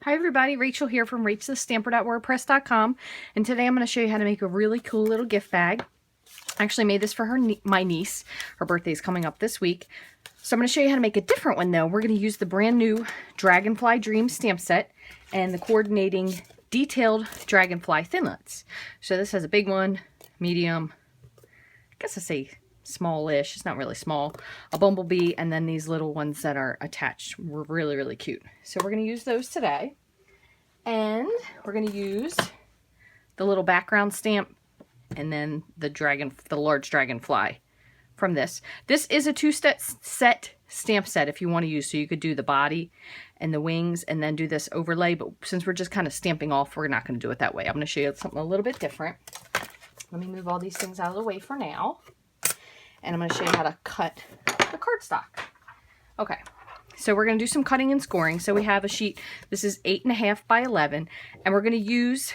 Hi everybody, Rachel here from Rachthestamper.wordpress.com, and today I'm going to show you how to make a really cool little gift bag. I actually made this for my niece. Her birthday's coming up this week. So I'm going to show you how to make a different one though. We're going to use the brand new Dragonfly Dream stamp set and the coordinating detailed Dragonfly thinlits. So this has a big one, medium, I guess I say smallish, it's not really small, a bumblebee, and then these little ones that are attached were really cute. So we're going to use those today, and we're going to use the little background stamp and then the large dragonfly from this. This is a two-step stamp set if you want to use, so you could do the body and the wings and then do this overlay, but since we're just kind of stamping off, we're not going to do it that way. I'm going to show you something a little bit different. Let me move all these things out of the way for now. And I'm going to show you how to cut the cardstock. Okay, so we're going to do some cutting and scoring. So we have a sheet, this is 8.5 by 11, and we're going to use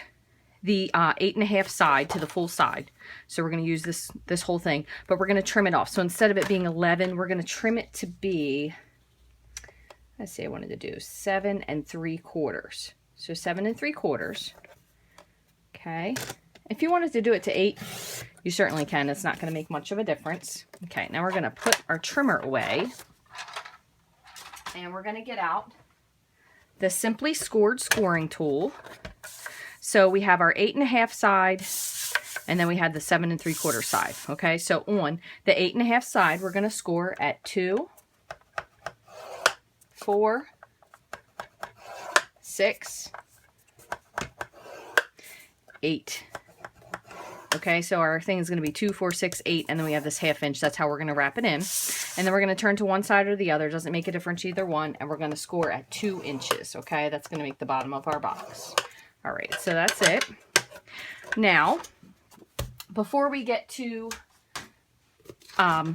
the 8.5 side to the full side. So we're going to use this whole thing, but we're going to trim it off. So instead of it being 11, we're going to trim it to be, let's see, I wanted to do 7 3/4. So 7 3/4. Okay. If you wanted to do it to 8, you certainly can. It's not going to make much of a difference. Okay, now we're going to put our trimmer away. And we're going to get out the Simply Scored scoring tool. So we have our 8.5 side, and then we had the 7 3/4 side. Okay, so on the 8.5 side, we're going to score at 2, 4, 6, 8. Okay, so our thing is going to be 2, 4, 6, 8, and then we have this 1/2 inch. That's how we're going to wrap it in. And then we're going to turn to one side or the other. Doesn't make a difference either one. And we're going to score at 2 inches. Okay, that's going to make the bottom of our box. All right, so that's it. Now, before we get to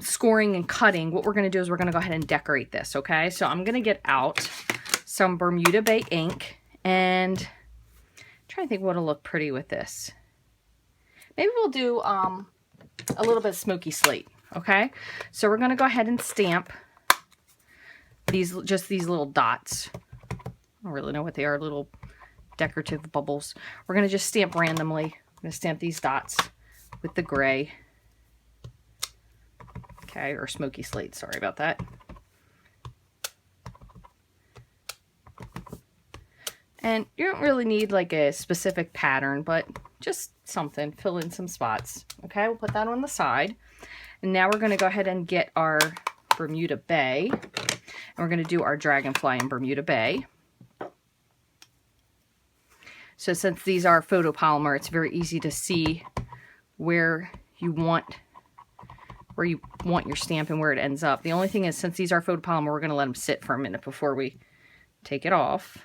scoring and cutting, what we're going to do is we're going to go ahead and decorate this. Okay, so I'm going to get out some Bermuda Bay ink, and I'm trying to think what'll look pretty with this. Maybe we'll do a little bit of smoky slate, okay? So we're going to go ahead and stamp just these little dots. I don't really know what they are, little decorative bubbles. We're going to just stamp randomly. I'm going to stamp these dots with the gray. Okay, or smoky slate, sorry about that. And you don't really need like a specific pattern, but just something, fill in some spots. Okay, we'll put that on the side. And now we're going to go ahead and get our Bermuda Bay. And we're going to do our Dragonfly in Bermuda Bay. So since these are photopolymer, it's very easy to see where you want your stamp and where it ends up. The only thing is, since these are photopolymer, we're going to let them sit for a minute before we take it off.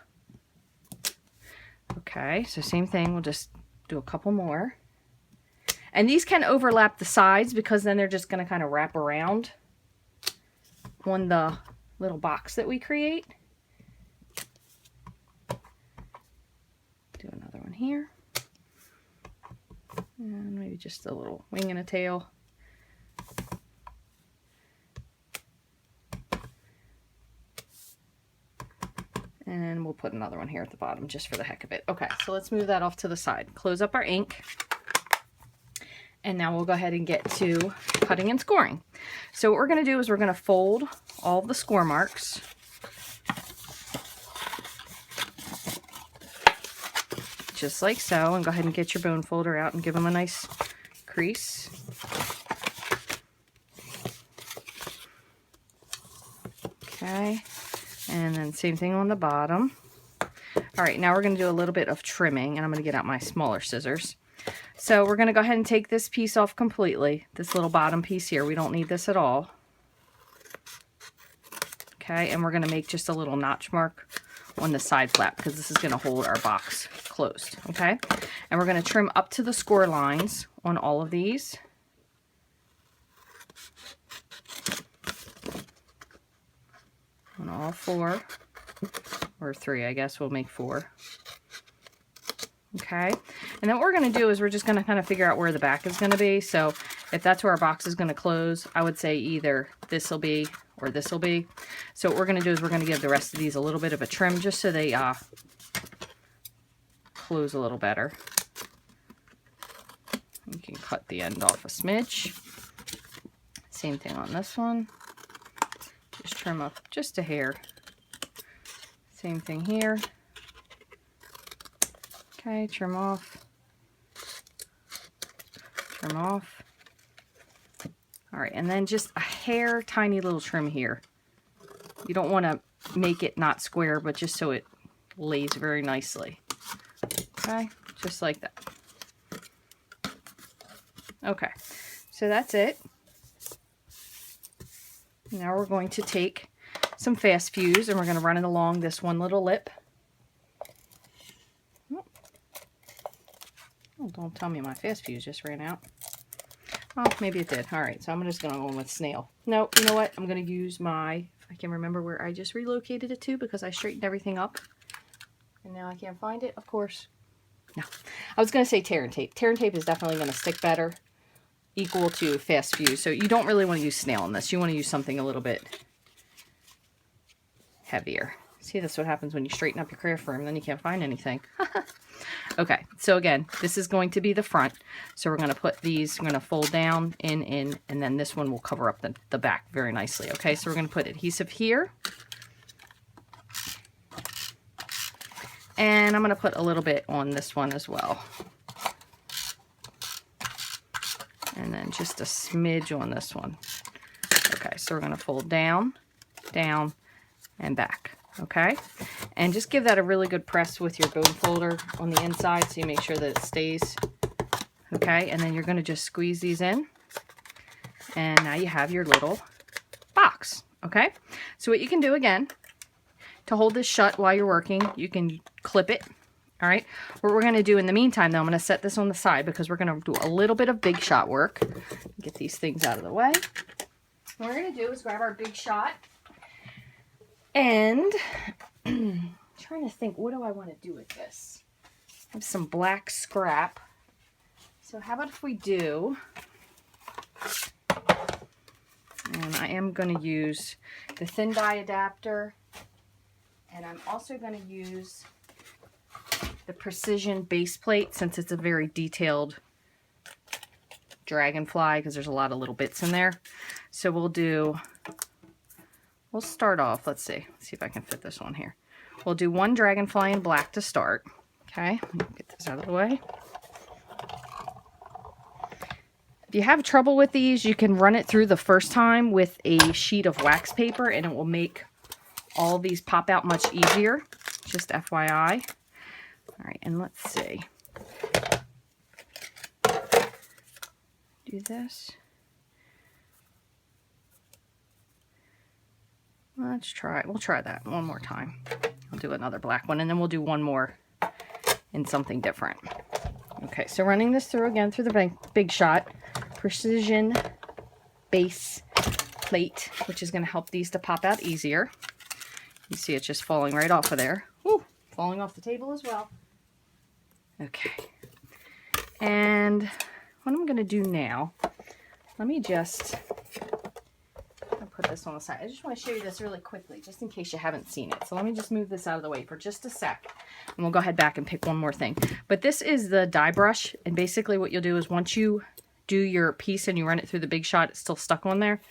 Okay, so same thing, we'll just do a couple more. And these can overlap the sides because then they're just going to kind of wrap around on the little box that we create. Do another one here. And maybe just a little wing and a tail. And we'll put another one here at the bottom just for the heck of it. Okay, so let's move that off to the side. Close up our ink. And now we'll go ahead and get to cutting and scoring. So what we're going to do is we're going to fold all of the score marks. Just like so. And go ahead and get your bone folder out and give them a nice crease. Okay. And then same thing on the bottom. All right, now we're going to do a little bit of trimming, and I'm going to get out my smaller scissors. So we're going to go ahead and take this piece off completely, this little bottom piece here. We don't need this at all. Okay, and we're going to make just a little notch mark on the side flap because this is going to hold our box closed. Okay, and we're going to trim up to the score lines on all of these. On all 4, or 3, I guess we'll make 4. Okay, and then what we're going to do is we're just going to kind of figure out where the back is going to be. So if that's where our box is going to close, I would say either this will be or this will be. So what we're going to do is we're going to give the rest of these a little bit of a trim just so they close a little better. You can cut the end off a smidge. Same thing on this one. Just trim up just a hair. Same thing here. Okay, trim off. Trim off. All right, and then just a hair, tiny little trim here. You don't want to make it not square, but just so it lays very nicely. Okay, just like that. Okay, so that's it. Now we're going to take some fast fuse and we're going to run it along this one little lip. Oh, don't tell me my fast fuse just ran out. Oh, maybe it did. All right, so I'm just going to go with snail. No, you know what? I'm going to use my, I can remember where I just relocated it to because I straightened everything up. And now I can't find it, of course. No, I was going to say tear and tape. Tear and tape is definitely going to stick better, equal to fast fuse. So you don't really want to use snail in this. You want to use something a little bit heavier. See, that's what happens when you straighten up your craft room. Then you can't find anything. Okay, so again, this is going to be the front. So we're going to put these, we're going to fold down, in, and then this one will cover up the back very nicely. Okay, so we're going to put adhesive here. And I'm going to put a little bit on this one as well. And then just a smidge on this one. Okay, so we're going to fold down, down, and back. Okay, and just give that a really good press with your bone folder on the inside so you make sure that it stays. Okay, and then you're going to just squeeze these in. And now you have your little box. Okay, so what you can do again, to hold this shut while you're working, you can clip it. All right, what we're going to do in the meantime, though, I'm going to set this on the side because we're going to do a little bit of big shot work. Get these things out of the way. What we're going to do is grab our big shot. And I'm trying to think, what do I want to do with this? I have some black scrap. So how about if we do, and I am going to use the thin die adapter, and I'm also going to use the precision base plate since it's a very detailed dragonfly because there's a lot of little bits in there. So we'll start off, let's see if I can fit this on here. We'll do one dragonfly in black to start. Okay, get this out of the way. If you have trouble with these, you can run it through the first time with a sheet of wax paper and it will make all these pop out much easier. Just FYI. All right, and let's see. Do this. Let's try, we'll try that one more time. I'll do another black one and then we'll do one more in something different. Okay, so running this through again through the big shot, precision base plate, which is going to help these to pop out easier. You see it's just falling right off of there. Woo, falling off the table as well. Okay, and what I'm going to do now, let me just put this on the side. I just want to show you this really quickly, just in case you haven't seen it. So let me just move this out of the way for just a sec, and we'll go ahead back and pick one more thing. But this is the die brush, and basically what you'll do is once you do your piece and you run it through the big shot, it's still stuck on there.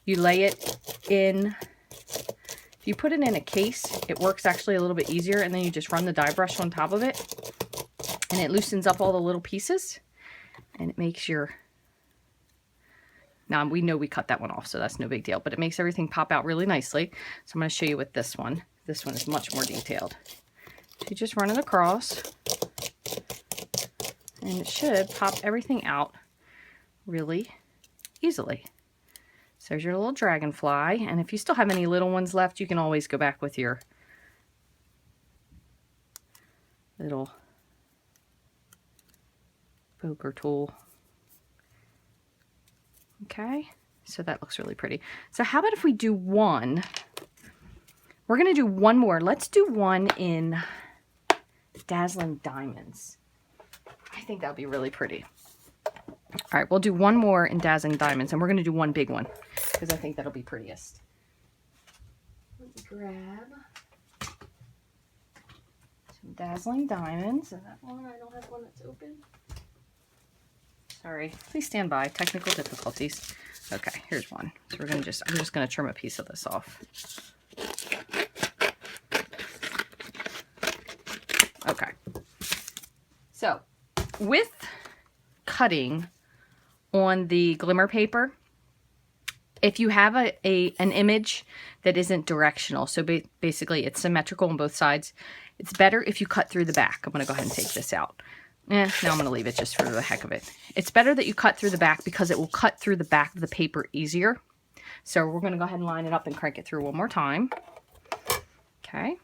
You lay it in. If you put it in a case, it works actually a little bit easier, and then you just run the die brush on top of it, and it loosens up all the little pieces, and it makes your... Now, we know we cut that one off, so that's no big deal, but it makes everything pop out really nicely. So I'm going to show you with this one. This one is much more detailed. So you just run it across, and it should pop everything out really easily. So there's your little dragonfly, and if you still have any little ones left, you can always go back with your little poker tool. Okay, so that looks really pretty. So how about if we do one? We're going to do one more. Let's do one in Dazzling Diamonds. I think that would be really pretty. All right, we'll do one more in Dazzling Diamonds, and we're going to do one big one because I think that'll be prettiest. Let me grab some Dazzling Diamonds. Is that one? I don't have one that's open. Sorry, please stand by. Technical difficulties. Okay, here's one. So we're gonna I'm just gonna trim a piece of this off. Okay. So with cutting on the glimmer paper, if you have an image that isn't directional, so basically it's symmetrical on both sides, it's better if you cut through the back. I'm going to go ahead and take this out. Now I'm going to leave it just for the heck of it. It's better that you cut through the back because it will cut through the back of the paper easier. So we're going to go ahead and line it up and crank it through one more time. Okay.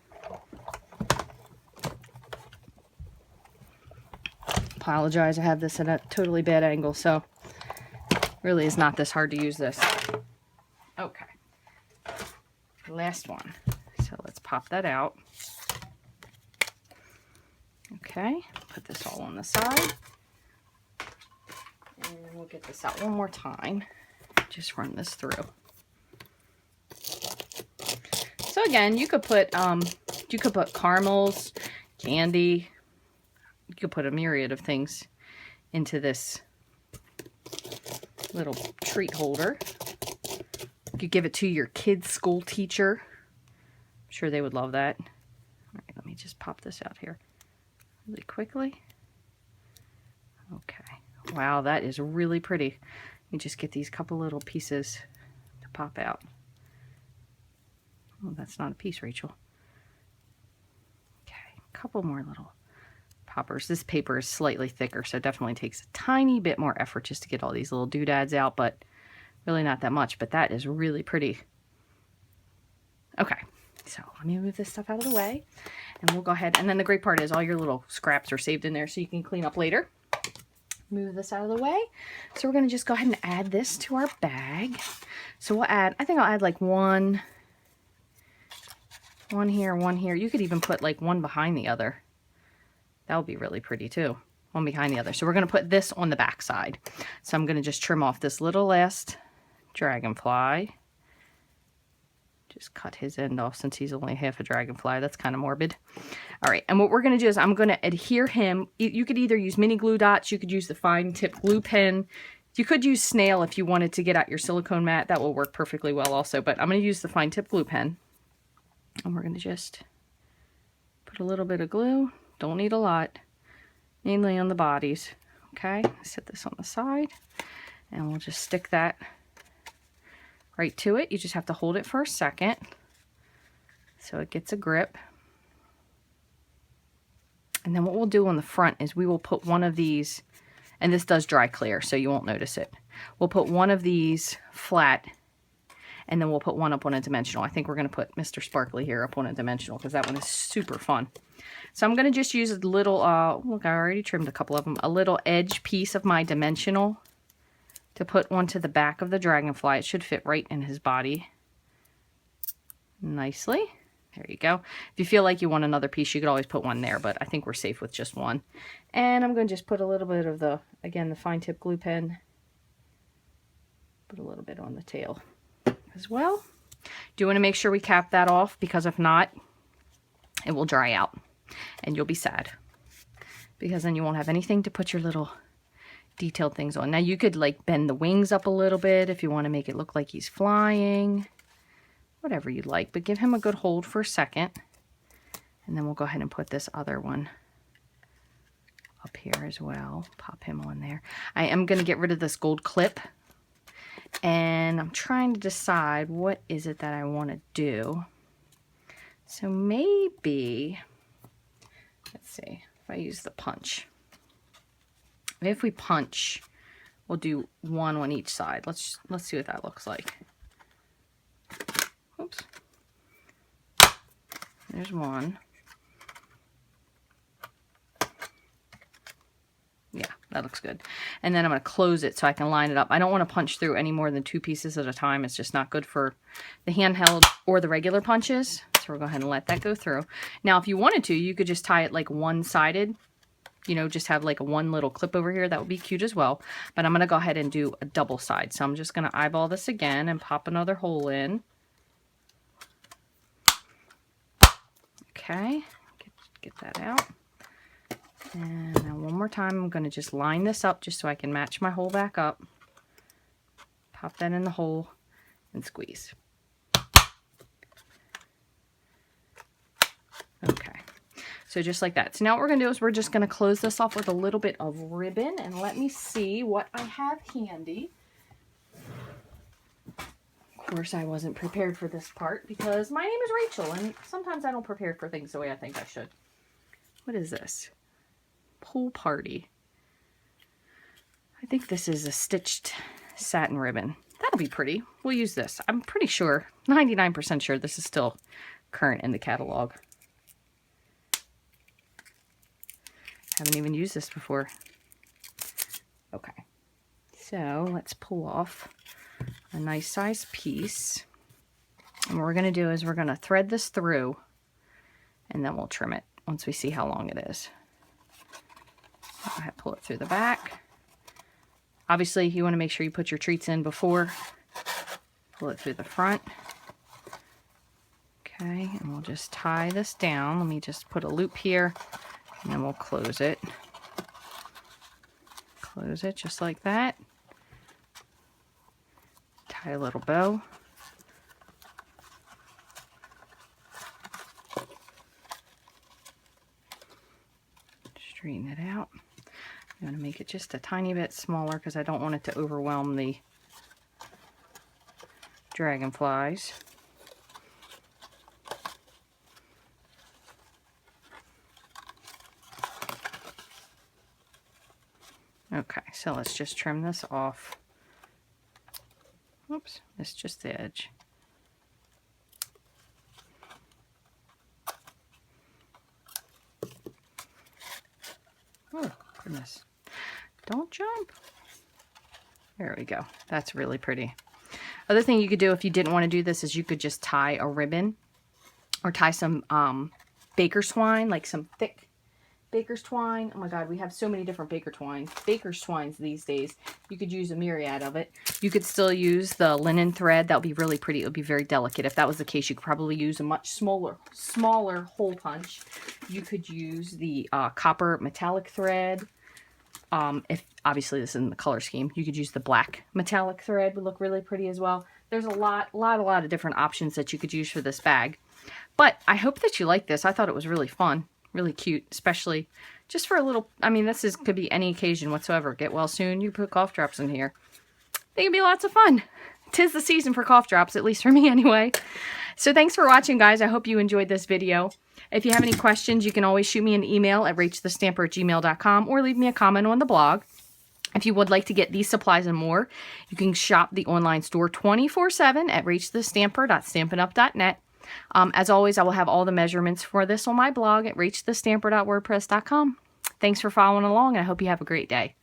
Apologize, I have this at a totally bad angle, so really is not this hard to use this. Okay, last one. So let's pop that out. Okay, put this all on the side. And we'll get this out one more time. Just run this through. So again, you could put caramels, candy. You could put a myriad of things into this little treat holder. You could give it to your kid's school teacher. I'm sure they would love that. All right, let me just pop this out here really quickly. Okay. Wow, that is really pretty. You just get these couple little pieces to pop out. Oh, that's not a piece, Rachel. Okay, a couple more little poppers. This paper is slightly thicker, so it definitely takes a tiny bit more effort just to get all these little doodads out, but really not that much, but that is really pretty. Okay, so let me move this stuff out of the way, and we'll go ahead, and then the great part is all your little scraps are saved in there so you can clean up later. Move this out of the way. So we're going to just go ahead and add this to our bag. So we'll add, I think I'll add like one here, one here. You could even put like one behind the other. That would be really pretty too. One behind the other. So we're going to put this on the back side. So I'm going to just trim off this little last dragonfly. Just cut his end off since he's only half a dragonfly. That's kind of morbid. All right, and what we're going to do is I'm going to adhere him. You could either use mini glue dots. You could use the fine tip glue pen. You could use snail if you wanted to get out your silicone mat. That will work perfectly well also. But I'm going to use the fine tip glue pen. And we're going to just put a little bit of glue. Don't need a lot. Mainly on the bodies. Okay, set this on the side. And we'll just stick that right to it. You just have to hold it for a second so it gets a grip. And then what we'll do on the front is we will put one of these, and this does dry clear so you won't notice it. We'll put one of these flat, and then we'll put one up on a dimensional. I think we're going to put Mr. Sparkly here up on a dimensional because that one is super fun. So I'm going to just use a little, look, I already trimmed a couple of them, a little edge piece of my dimensional to put onto the back of the dragonfly. It should fit right in his body nicely. There you go. If you feel like you want another piece, you could always put one there, but I think we're safe with just one. And I'm going to just put a little bit of the, again, the fine tip glue pen. Put a little bit on the tail as well. Do want to make sure we cap that off, because if not, it will dry out and you'll be sad, because then you won't have anything to put your little detailed things on. Now you could like bend the wings up a little bit if you want to make it look like he's flying, whatever you'd like, but give him a good hold for a second. And then we'll go ahead and put this other one up here as well. Pop him on there. I am going to get rid of this gold clip, and I'm trying to decide what is it that I want to do. So maybe, let's see if I use the punch. If we punch, we'll do one on each side. Let's see what that looks like. Oops. There's one. Yeah, that looks good. And then I'm going to close it so I can line it up. I don't want to punch through any more than 2 pieces at a time. It's just not good for the handheld or the regular punches. So we'll go ahead and let that go through. Now, if you wanted to, you could just tie it like one-sided. You know, just have like a one little clip over here. That would be cute as well. But I'm going to go ahead and do a double side. So I'm just going to eyeball this again and pop another hole in. Okay. get that out. And now one more time, I'm going to just line this up just so I can match my hole back up. Pop that in the hole and squeeze. Okay, so just like that. So now what we're going to do is we're just going to close this off with a little bit of ribbon, and let me see what I have handy. Of course, I wasn't prepared for this part because my name is Rachel, and sometimes I don't prepare for things the way I think I should. What is this? Pool Party. I think this is a stitched satin ribbon. That'll be pretty. We'll use this. I'm pretty sure, 99% sure this is still current in the catalog. Haven't even used this before. Okay, so let's pull off a nice size piece. And what we're going to do is we're going to thread this through, and then we'll trim it once we see how long it is. Go ahead, pull it through the back. Obviously, you want to make sure you put your treats in before. Pull it through the front. Okay, and we'll just tie this down. Let me just put a loop here, and then we'll close it. Close it just like that. Tie a little bow. Straighten it out. I'm going to make it just a tiny bit smaller because I don't want it to overwhelm the dragonflies. Okay, so let's just trim this off. Oops, it's just the edge. Oh, goodness. Don't jump. There we go. That's really pretty. Other thing you could do if you didn't want to do this is you could just tie a ribbon or tie some baker's twine, like some thick baker's twine. Oh my god, we have so many different baker's twines these days. You could use a myriad of it. You could still use the linen thread. That would be really pretty. It would be very delicate. If that was the case, you could probably use a much smaller hole punch. You could use the copper metallic thread. If obviously this isn't the color scheme, you could use the black metallic thread. Would look really pretty as well. There's a lot of different options that you could use for this bag. But I hope that you like this. I thought it was really fun, really cute, especially just for a little, I mean, could be any occasion whatsoever. Get well soon, you put cough drops in here. They can be lots of fun. 'Tis the season for cough drops, at least for me anyway. So thanks for watching, guys. I hope you enjoyed this video. If you have any questions, you can always shoot me an email at rachthestamper@gmail.com or leave me a comment on the blog. If you would like to get these supplies and more, you can shop the online store 24/7 at rachthestamper.stampinup.net. As always, I will have all the measurements for this on my blog at rachthestamper.wordpress.com. Thanks for following along, and I hope you have a great day.